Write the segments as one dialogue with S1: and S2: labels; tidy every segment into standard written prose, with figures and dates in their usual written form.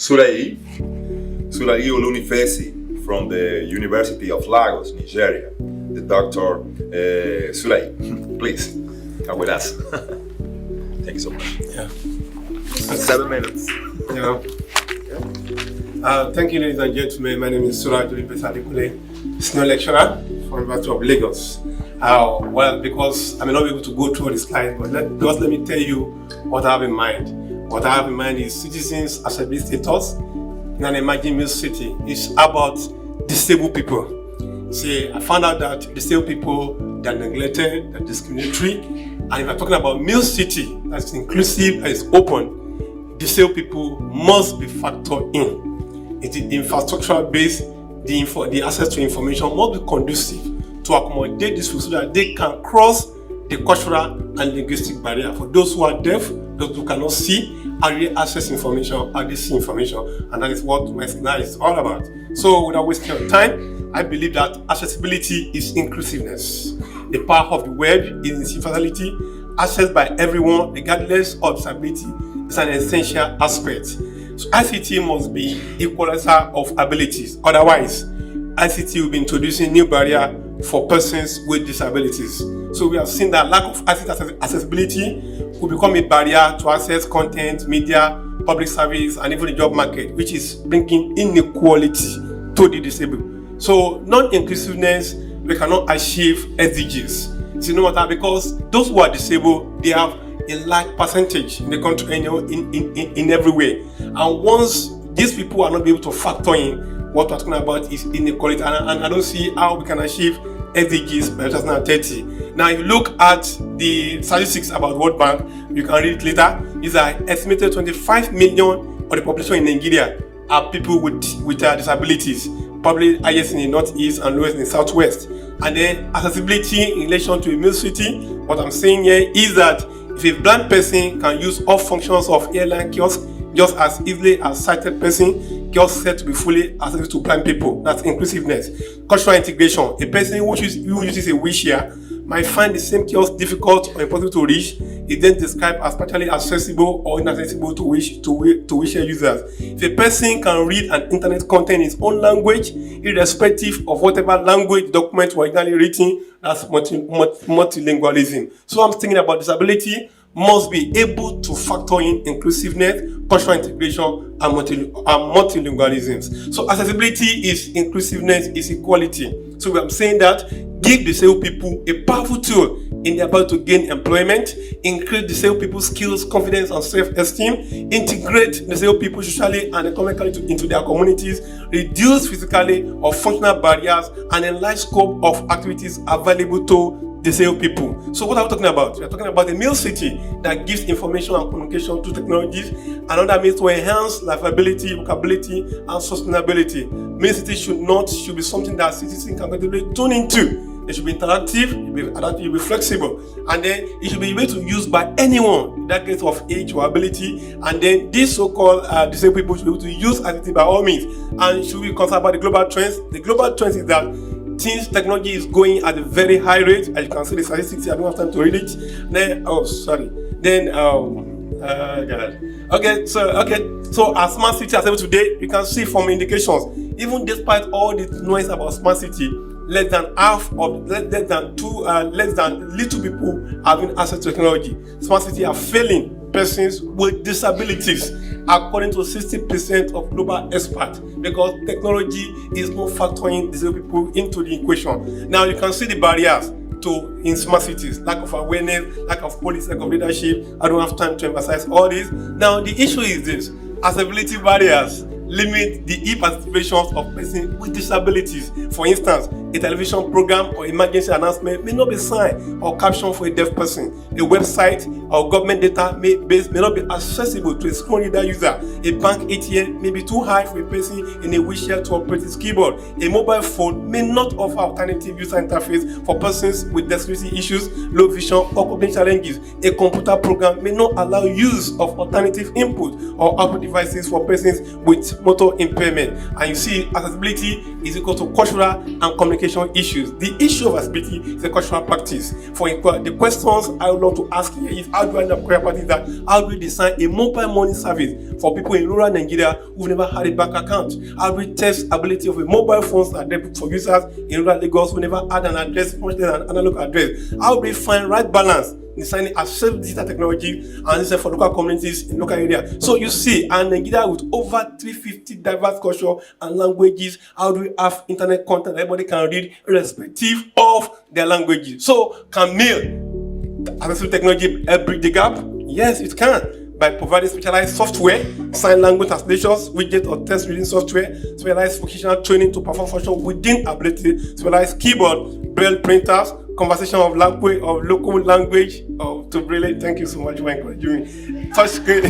S1: Sulei Olunifesi from the University of Lagos, Nigeria. The Dr. Sulei, please come with us. Thank you so much.
S2: Yeah.
S1: 7 minutes.
S2: Yeah. Thank you, ladies and gentlemen. My name is Sulei Olunifesi, senior lecturer from the University of Lagos. Well, because I may not be able to go through all the slides, but let me tell you what I have in mind. What I have in mind is citizens' accessibility status in an emerging male city. It's about disabled people. See, I found out that disabled people, they're neglected, they're discriminatory, and if I'm talking about male city that's inclusive, that is open, disabled people must be factored in. It is infrastructural based. The access to information must be conducive to accommodate this so that they can cross the cultural and linguistic barrier. For those who are deaf, those who cannot see, how do they access information, how do they see information, and that is what my seminar is all about. So without wasting your time, I believe that accessibility is inclusiveness. The power of the web is its universality. Access by everyone, regardless of disability, is an essential aspect. So ICT must be equalizer of abilities. Otherwise, ICT will be introducing new barrier for persons with disabilities. So we have seen that lack of accessibility will become a barrier to access content, media, public service, and even the job market, which is bringing inequality to the disabled. So non-inclusiveness, we cannot achieve SDGs. You know what? Because those who are disabled, they have a large percentage in the country, in every way. And once these people are not able to factor in, what we're talking about is inequality, and I don't see how we can achieve SDGs by 2030. Now, if you look at the statistics about World Bank, you can read it later. These are estimated 25 million of the population in Nigeria are people with disabilities, probably highest in the northeast and lowest in the southwest. And then accessibility in relation to a male city, what I'm saying here is that if a blind person can use all functions of airline kiosk just as easily as sighted person, kiosks said to be fully accessible to blind people. That's inclusiveness. Cultural integration. A person who uses a wheelchair might find the same kiosk difficult or impossible to reach. Is then described as partially accessible or inaccessible to wheelchair users. If a person can read an internet content in his own language, irrespective of whatever language document were originally written, that's multilingualism. So I'm thinking about disability must be able to factor in inclusiveness, cultural integration, and multilingualisms. So accessibility is inclusiveness, is equality. So I'm saying that give disabled people a powerful tool in their ability to gain employment, increase disabled people's skills, confidence, and self-esteem, integrate disabled people socially and economically into their communities, reduce physically or functional barriers, and enlarge scope of activities available to disabled people. So what are we talking about? We are talking about a male city that gives information and communication to technologies and other means to enhance livability, vocability, and sustainability. Male city should be something that citizens can actively tune into. It should be interactive, it should be flexible, and then it should be able to use by anyone, regardless of age or ability. And then these so-called disabled people should be able to use ICT by all means. And should we concern about the global trends? The global trends is that since technology is going at a very high rate, as you can see the statistics, I don't have time to read it. Then, so as smart city as today, you can see from indications, even despite all the noise about smart city, less than little people having access to technology. Smart city are failing persons with disabilities, according to 60% of global experts, because technology is not factoring disabled people into the equation. Now you can see the barriers in smart cities: lack of awareness, lack of policy, lack of leadership. I don't have time to emphasize all this. Now the issue is this: accessibility barriers limit the e-participations of persons with disabilities. For instance, a television program or emergency announcement may not be signed or captioned for a deaf person. A website or government data may not be accessible to a screen reader user. A bank ATM may be too high for a person in a wheelchair to operate its keyboard. A mobile phone may not offer alternative user interface for persons with dexterity issues, low vision, or cognitive challenges. A computer program may not allow use of alternative input or output devices for persons with motor impairment. And you see, accessibility is equal to cultural and communication communication issues. The issue of accessibility is a cultural practice. For the questions I would love to ask here is, how do I end up career practice that? How do we design a mobile money service for people in rural Nigeria who've never had a bank account? How do we test ability of a mobile phone address for users in rural Lagos who never had an address, much less an analog address? How do we find right balance designing accessible digital technology and this for local communities in local areas? So you see, and Nigeria with over 350 diverse culture and languages, how do we have internet content that everybody can read irrespective of their languages? So can accessible technology help bridge the gap? Yes, it can, by providing specialized software, sign language translations, widget or text reading software, specialized vocational training to perform function within ability, specialized keyboard, braille printers, conversation of language, of local language, to braille. Thank you so much for encouraging me. Touch screen.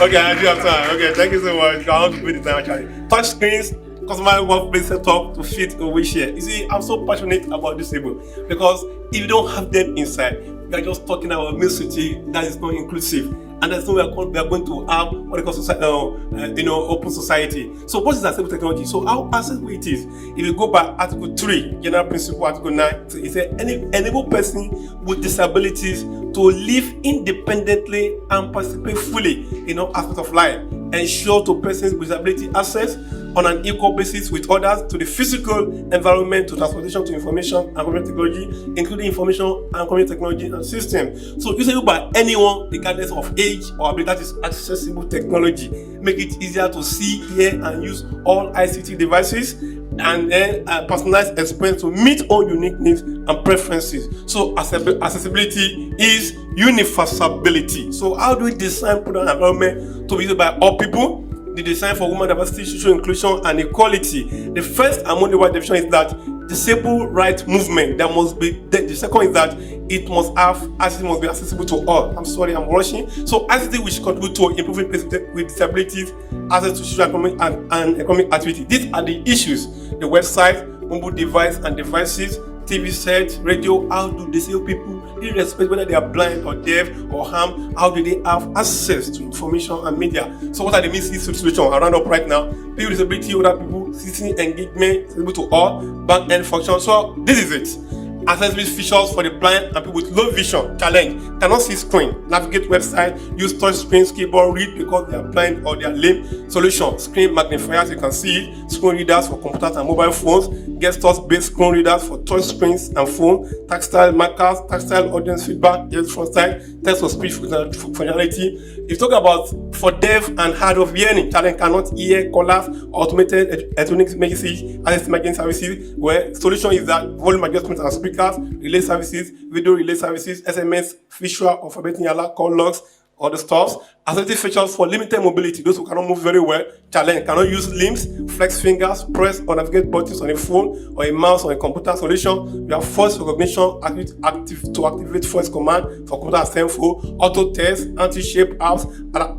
S2: Okay, I do have time. Okay, thank you so much. I want to put the time actually. Touch screens, customer workplace set up to fit a wheelchair. You see, I'm so passionate about disabled because if you don't have them inside, we are just talking about a city that is not inclusive, and that's no we are going to have what they call society, open society. So what is accessible technology? So how accessible it is? If you go by Article 3, General Principle, Article 9, it says enable person with disabilities to live independently and participate fully in all aspects of life. Ensure to persons with disability access on an equal basis with others to the physical environment, to transportation, to information and computer technology, including information and computer technology and systems. So usable by anyone regardless of age or ability, that is accessible technology. Make it easier to see, hear and use all ICT devices, and then personalized experience to meet all unique needs and preferences. So accessibility is universality. So how do we design product environment to be used by all people? The design for women diversity, social inclusion and equality. The first among the wide definition is that disabled right movement. There must be the second is that it must be accessible to all. I'm sorry, I'm rushing. So ICT which contribute to improving persons with disabilities, access to social and economic activity. These are the issues. The website, mobile device and devices, TV set, radio. How do disabled people, irrespective whether they are blind or deaf or harmed, how do they have access to information and media? So what are the missing solutions around up right now? People with disability, other people, citizen engagement, accessible to all, back end function. So this is it. Accessibility features for the blind and people with low vision. Challenge: cannot see screen, navigate website, use touch screens, keyboard, read because they are blind or they are lame. Solution: screen magnifiers, you can see it. Screen readers for computers and mobile phones. Gestures-based screen readers for touch screens and phone. Tactile markers, tactile audience feedback, front side, text-to-speech functionality. If you talk about for deaf and hard of hearing, challenge: cannot hear callers, automated electronic message, access emergency services. Where solution is that volume adjustment and speakers, relay services, video relay services, SMS, visual or formatting alert, call logs, or the stuffs. Accessibility features for limited mobility, those who cannot move very well. Challenge: cannot use limbs, flex fingers, press or navigate buttons on a phone or a mouse or a computer. Solution: we have voice recognition, activate voice command for computer and cell phone, auto test, anti-shape apps,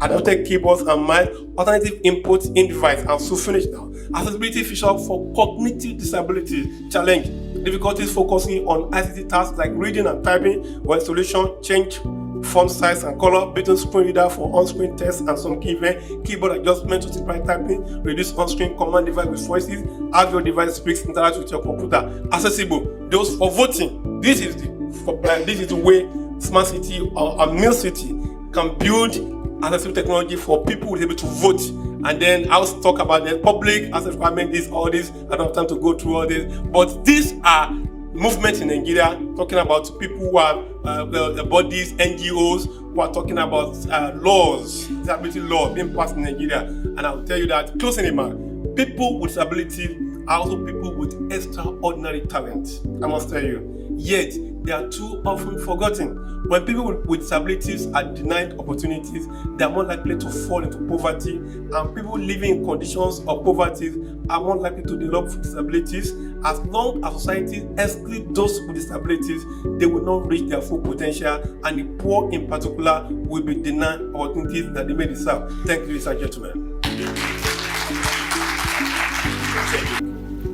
S2: adapted keyboards and mice, alternative input in device, and so finish now. Accessibility feature for cognitive disabilities. Challenge: difficulties focusing on ICT tasks like reading and typing. Where solution: change font size and color, built-in screen reader for on-screen text and some key event, keyboard adjustment to simplify typing, reduce on-screen command device with voices, have your device speaks, interact with your computer. Accessible, those for voting. This is the way smart city or a mill city can build accessible technology for people to be able to vote. And then I'll talk about the public access requirement, all this. I don't have time to go through all this, but these are movement in Nigeria, talking about people who are the bodies, NGOs, who are talking about laws, disability law being passed in Nigeria. And I'll tell you that, closing remark, people with disability are also people with extraordinary talent, I must tell you. Yet, they are too often forgotten. When people with disabilities are denied opportunities, they are more likely to fall into poverty, and people living in conditions of poverty are more likely to develop disabilities. As long as society excludes those with disabilities, they will not reach their full potential, and the poor in particular will be denied opportunities that they may deserve. Thank you, ladies and gentlemen.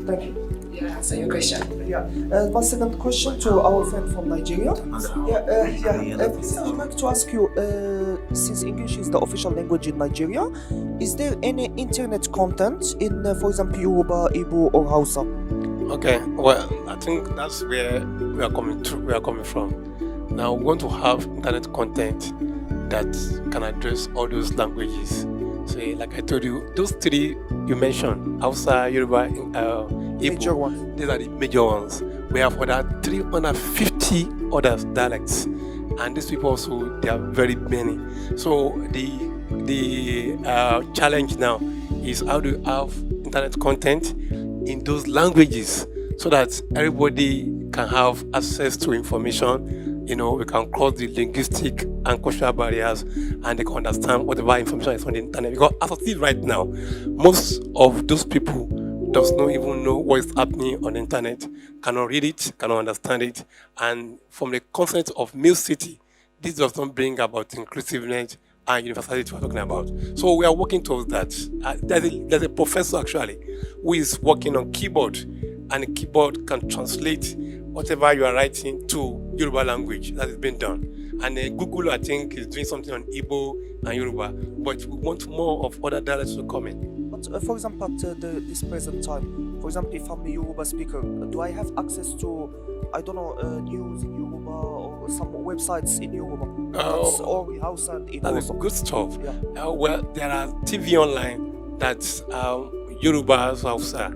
S3: Thank you. Yeah. answer your question.
S4: Yeah. One second question to our friend from Nigeria. Please, I would like to ask you, since English is the official language in Nigeria, is there any internet content in, for example, Yoruba, Igbo, or Hausa?
S2: Okay, well, I think that's where we are coming from. Now, we want to have internet content that can address all those languages. So, like I told you, those three you mentioned, Hausa, Yoruba, Igbo,
S4: Major ones.
S2: these are the major ones. We have other 350 other dialects, and these people also, they are very many. So, the challenge now is how do you have internet content in those languages so that everybody can have access to information. You know, we can cross the linguistic and cultural barriers, and they can understand whatever information is on the internet. Because as I see right now, most of those people does not even know what is happening on the internet, cannot read it, cannot understand it. And from the concept of Mill City, this does not bring about inclusiveness and universality we're talking about. So we are working towards that. There's a professor actually who is working on keyboard, and the keyboard can translate whatever you are writing to Yoruba language. That is being done. And Google, I think, is doing something on Igbo and Yoruba, but we want more of other dialects to come in.
S4: But for example, at this present time, for example, if I'm a Yoruba speaker, do I have access to, I don't know, news in Yoruba or some websites in Yoruba? Or Hausa in
S2: That's
S4: Hausa?
S2: good stuff.
S4: Yeah.
S2: Well, there are TV online that's Yoruba, Hausa,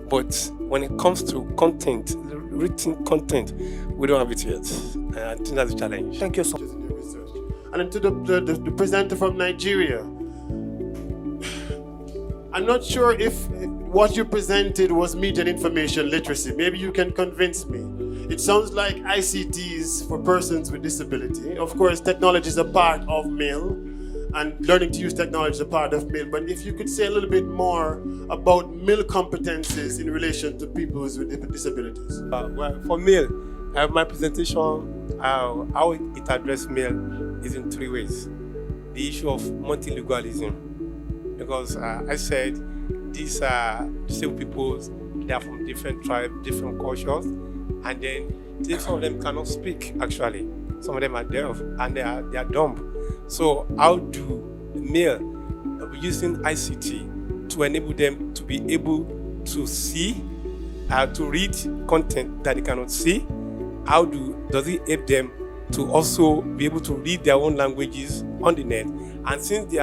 S2: but when it comes to content, written content, we don't have it yet. I think that's a challenge.
S4: Thank you so much.
S5: In your research. And then to the presenter from Nigeria, I'm not sure if what you presented was media and information literacy. Maybe you can convince me. It sounds like ICTs for persons with disability. Of course, technology is a part of MIL, and learning to use technology is a part of MIL. But if you could say a little bit more about MIL competencies in relation to people with disabilities.
S2: Well, for MIL, my presentation, how it addressed MIL is in three ways. The issue of multilingualism, because I said these are disabled people, they are from different tribes, different cultures, and then some of them cannot speak actually. Some of them are deaf and they are dumb. So how do MIL, using ICT, to enable them to be able to see, to read content that they cannot see? How does it help them to also be able to read their own languages on the net? And since they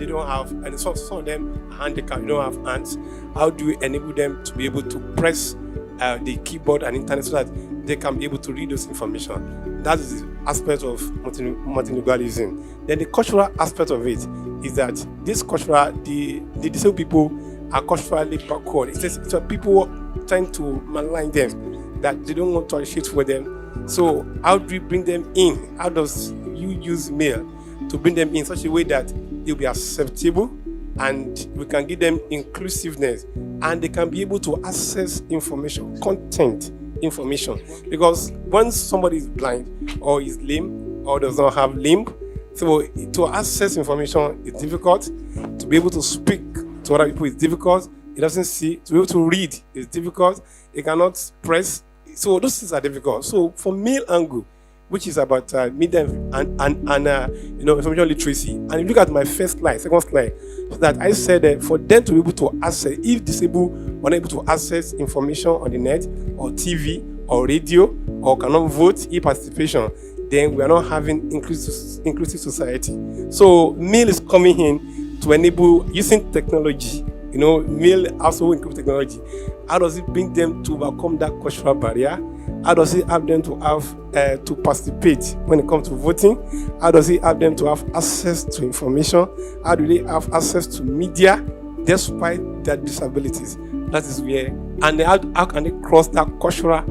S2: don't have, and some of them are handicapped, they don't have hands, how do we enable them to be able to press the keyboard and internet so that they can be able to read those information? That is the aspect of multilingualism. Then the cultural aspect of it is that this cultural, the disabled people are culturally backward. It's people trying to malign them, that they don't want to associate for them. So how do we bring them in? How does you use MIL to bring them in such a way that they'll be acceptable and we can give them inclusiveness and they can be able to access information, content information? Because once somebody is blind or is lame or does not have limb, so to access information is difficult. To be able to speak to other people is difficult. He doesn't see. To be able to read is difficult. He cannot press. So those things are difficult. So for MIL angle, which is about media and information literacy, and if you look at my first slide, second slide, so that I said that for them to be able to access, if disabled were unable to access information on the net or TV or radio or cannot vote e-participation, then we are not having inclusive society. So MIL is coming in to enable using technology. MIL also includes technology. How does it bring them to overcome that cultural barrier? How does it help them to have to participate when it comes to voting? How does it help them to have access to information? How do they have access to media despite their disabilities? That is where, and how can they cross that cultural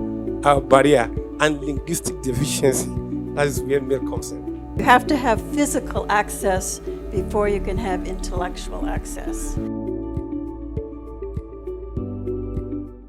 S2: barrier and linguistic deficiency? That is where MIL comes in.
S6: You have to have physical access before you can have intellectual access.